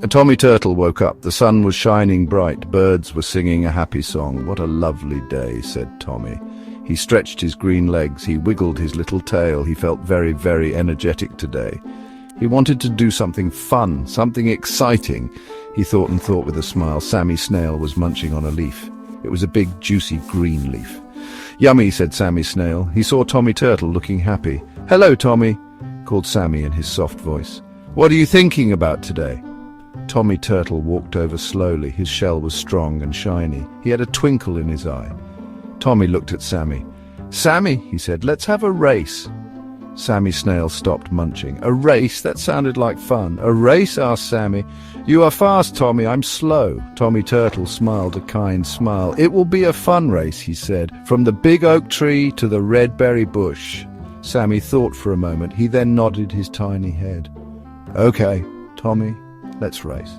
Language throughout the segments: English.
Tommy Turtle woke up. The sun was shining bright. Birds were singing a happy song. "What a lovely day," said Tommy. He stretched his green legs. He wiggled his little tail. He felt very, very energetic today. He wanted to do something fun, something exciting. He thought and thought with a smile. Sammy Snail was munching on a leaf. It was a big, juicy green leaf. "Yummy," said Sammy Snail. He saw Tommy Turtle looking happy. "Hello, Tommy," called Sammy in his soft voice. "What are you thinking about today?" Tommy Turtle walked over slowly. His shell was strong and shiny. He had a twinkle in his eye. Tommy looked at Sammy. "Sammy," he said, "let's have a race." Sammy Snail stopped munching. "A race? That sounded like fun." "A race?" asked Sammy. "You are fast, Tommy. I'm slow." Tommy Turtle smiled a kind smile. "It will be a fun race," he said, "from the big oak tree to the red berry bush." Sammy thought for a moment. He then nodded his tiny head. "Okay, Tommy, let's race."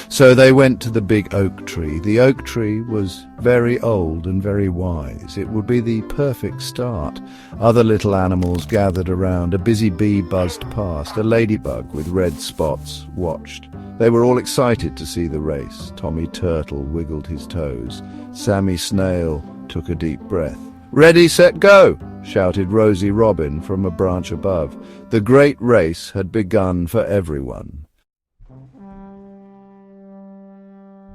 So they went to the big oak tree. The oak tree was very old and very wise. It would be the perfect start. Other little animals gathered around. A busy bee buzzed past. A ladybug with red spots watched. They were all excited to see the race. Tommy Turtle wiggled his toes. Sammy Snail took a deep breath. "Ready, set, go!" shouted Rosie Robin from a branch above. The great race had begun for everyone.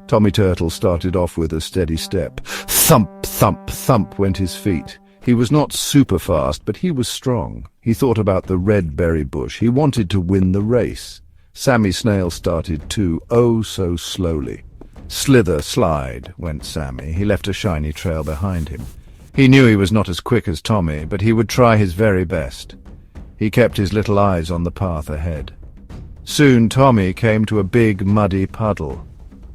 Tommy Turtle started off with a steady step. Thump, thump, thump went his feet. He was not super fast, but he was strong. He thought about the red berry bush. He wanted to win the race. Sammy Snail started too, oh so slowly. Slither, slide, went Sammy. He left a shiny trail behind him. He knew he was not as quick as Tommy, but he would try his very best. He kept his little eyes on the path ahead. Soon Tommy came to a big muddy puddle.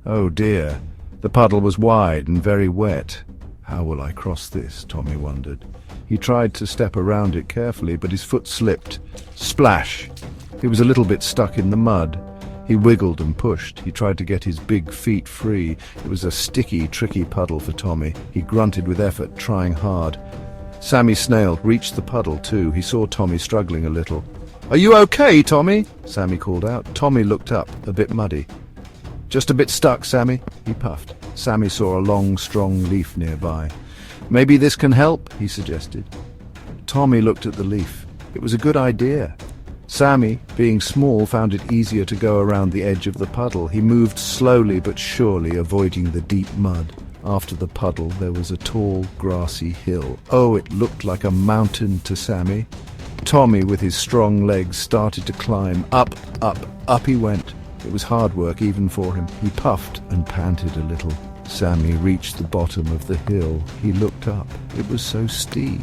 Oh dear, the puddle was wide and very wet. How will I cross this? Tommy wondered. He tried to step around it carefully, but his foot slipped. Splash! He was a little bit stuck in the mud. He wiggled and pushed. He tried to get his big feet free. It was a sticky, tricky puddle for Tommy. He grunted with effort, trying hard. Sammy Snail reached the puddle too. He saw Tommy struggling a little. "Are you okay, Tommy?" Sammy called out. Tommy looked up, a bit muddy. "Just a bit stuck, Sammy," he puffed. Sammy saw a long, strong leaf nearby. "Maybe this can help," he suggested. Tommy looked at the leaf. It was a good idea. Sammy, being small, found it easier to go around the edge of the puddle. He moved slowly but surely, avoiding the deep mud. After the puddle, there was a tall, grassy hill. Oh, it looked like a mountain to Sammy. Tommy, with his strong legs, started to climb. Up, up, up he went. It was hard work even for him. He puffed and panted a little. Sammy reached the bottom of the hill. He looked up. It was so steep.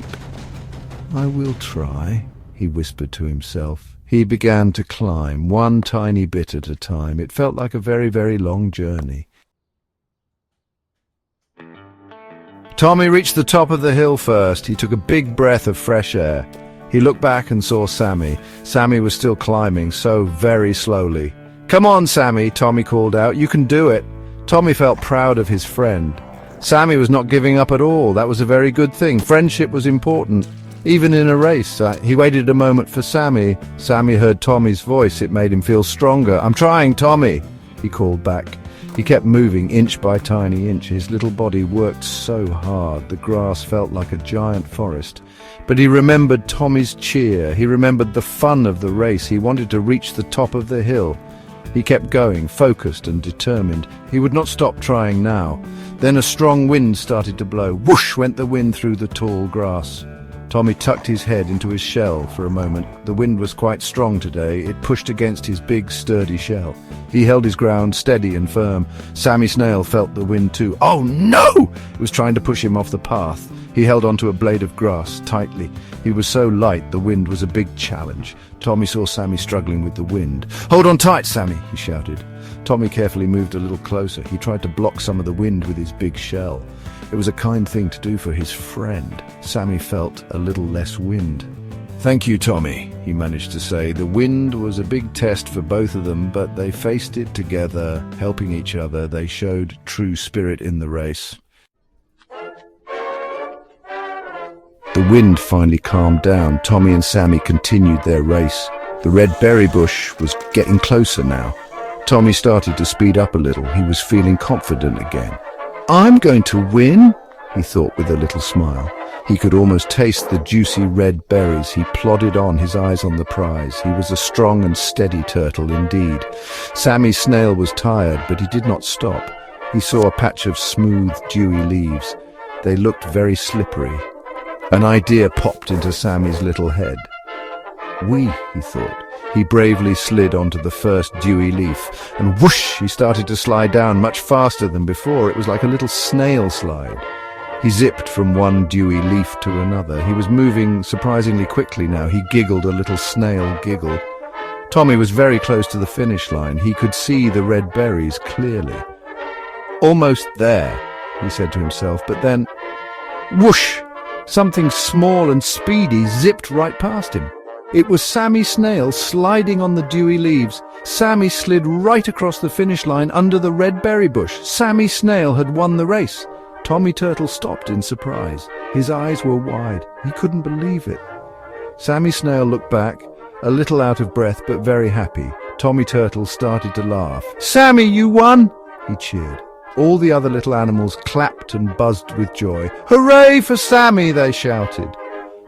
"I will try," he whispered to himself. He began to climb, one tiny bit at a time. It felt like a very, very long journey. Tommy reached the top of the hill first. He took a big breath of fresh air. He looked back and saw Sammy. Sammy was still climbing, so very slowly. "Come on, Sammy," Tommy called out. "You can do it." Tommy felt proud of his friend. Sammy was not giving up at all. That was a very good thing. Friendship was important, even in a race. He waited a moment for Sammy. Sammy heard Tommy's voice. It made him feel stronger. "I'm trying, Tommy," he called back. He kept moving inch by tiny inch. His little body worked so hard. The grass felt like a giant forest. But he remembered Tommy's cheer. He remembered the fun of the race. He wanted to reach the top of the hill. He kept going, focused and determined. He would not stop trying now. Then a strong wind started to blow. Whoosh went the wind through the tall grass. Tommy tucked his head into his shell for a moment. The wind was quite strong today. It pushed against his big, sturdy shell. He held his ground steady and firm. Sammy Snail felt the wind too. Oh no! It was trying to push him off the path. He held onto a blade of grass tightly. He was so light, the wind was a big challenge. Tommy saw Sammy struggling with the wind. "Hold on tight, Sammy," he shouted. Tommy carefully moved a little closer. He tried to block some of the wind with his big shell. It was a kind thing to do for his friend. Sammy felt a little less wind. "Thank you, Tommy," he managed to say. The wind was a big test for both of them, but they faced it together, helping each other. They showed true spirit in the race. The wind finally calmed down. Tommy and Sammy continued their race. The red berry bush was getting closer now. Tommy started to speed up a little. He was feeling confident again. "I'm going to win," he thought with a little smile. He could almost taste the juicy red berries. He plodded on, his eyes on the prize. He was a strong and steady turtle indeed. Sammy Snail was tired, but he did not stop. He saw a patch of smooth, dewy leaves. They looked very slippery. An idea popped into Sammy's little head. "We," he thought. He bravely slid onto the first dewy leaf, and whoosh, he started to slide down much faster than before. It was like a little snail slide. He zipped from one dewy leaf to another. He was moving surprisingly quickly now. He giggled a little snail giggle. Tommy was very close to the finish line. He could see the red berries clearly. "Almost there," he said to himself, but then, whoosh! Something small and speedy zipped right past him. It was Sammy Snail sliding on the dewy leaves. Sammy slid right across the finish line under the red berry bush. Sammy Snail had won the race. Tommy Turtle stopped in surprise. His eyes were wide. He couldn't believe it. Sammy Snail looked back, a little out of breath but very happy. Tommy Turtle started to laugh. "Sammy, you won!" he cheered. All the other little animals clapped and buzzed with joy. "Hooray for Sammy!" they shouted.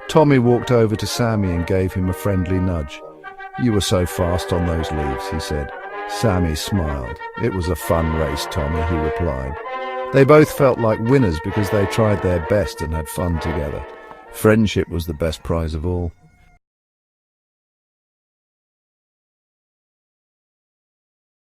Tommy walked over to Sammy and gave him a friendly nudge. "You were so fast on those leaves," he said. Sammy smiled. "It was a fun race, Tommy," he replied. They both felt like winners because they tried their best and had fun together. Friendship was the best prize of all.